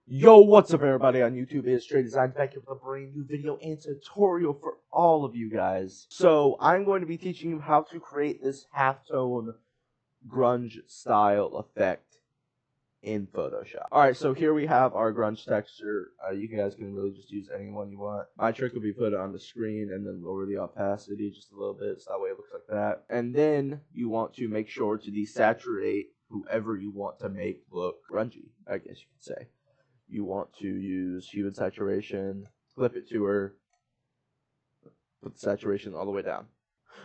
Yo, what's up everybody on YouTube? It's Trey Design back here with a brand new video and tutorial for all of you guys. So I'm going to be teaching you how to create this halftone grunge style effect in Photoshop. Alright, so here we have our grunge texture. You guys can really just use any one you want. My trick will be put it on the screen and then lower the opacity just a little bit so that way it looks like that. And then you want to make sure to desaturate whoever you want to make look grungy, I guess you could say. You want to use hue and saturation, flip it to her, put the saturation all the way down.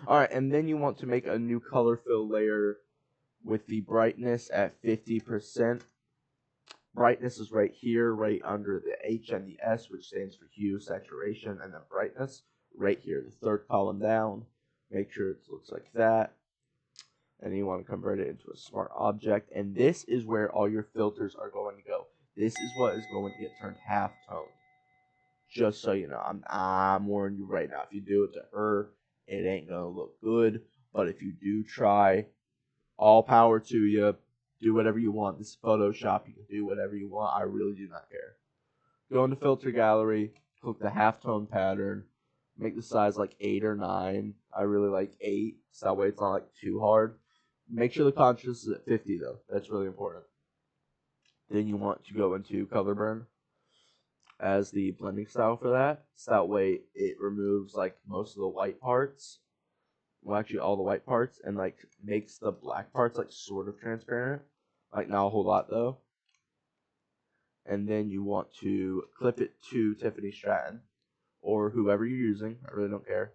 Alright, and then you want to make a new color fill layer with the brightness at 50%. Brightness is right here, right under the H and the S, which stands for hue, saturation, and then brightness. Right here, the third column down. Make sure it looks like that. And you want to convert it into a smart object. And this is where all your filters are going to go. This is what is going to get turned halftone. Just so you know, I'm warning you right now. If you do it to her, it ain't gonna look good. But if you do try, all power to you. Do whatever you want. This is Photoshop. You can do whatever you want. I really do not care. Go into Filter Gallery. Click the halftone pattern. Make the size like 8 or 9. I really like 8, so that way it's not like too hard. Make sure the contrast is at 50 though. That's really important. Then you want to go into color burn as the blending style for that. So that way it removes like most of the white parts. Well, actually all the white parts, and like makes the black parts like sort of transparent. Like not a whole lot though. And then you want to clip it to Tiffany Stratton or whoever you're using. I really don't care.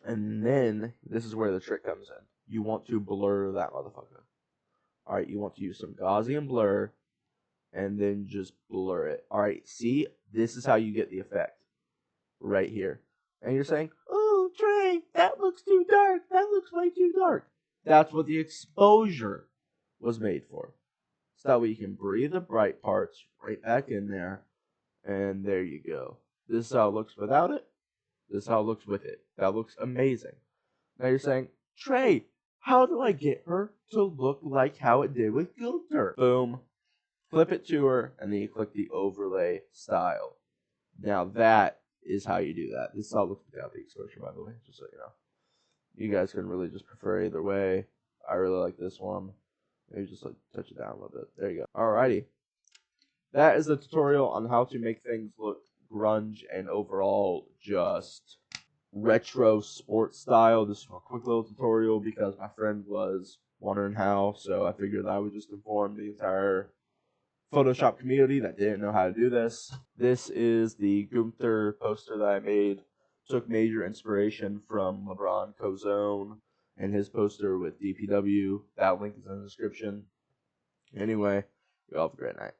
And then this is where the trick comes in. You want to blur that motherfucker. Alright, you want to use some Gaussian blur, and then just blur it. Alright, see? This is how you get the effect. Right here. And you're saying, oh, Trey, that looks too dark. That looks way too dark. That's what the exposure was made for. So that way you can breathe the bright parts right back in there. And there you go. This is how it looks without it. This is how it looks with it. That looks amazing. Now you're saying, Trey, how do I get her to look like how it did with Gunther? Boom. Flip it to her, and then you click the overlay style. Now that is how you do that. This is how it looks without the exposure, by the way, just so you know. You guys can really just prefer either way. I really like this one. Maybe just like touch it down a little bit. There you go. Alrighty. That is the tutorial on how to make things look grunge and overall just retro sports style. This is a quick little tutorial because my friend was wondering how, so I figured I would just inform the entire Photoshop community that didn't know how to do this. This is the Gunther poster that I made. Took major inspiration from LeBron Cozone and his poster with DPW. That link is in the description. Anyway, you all have a great night.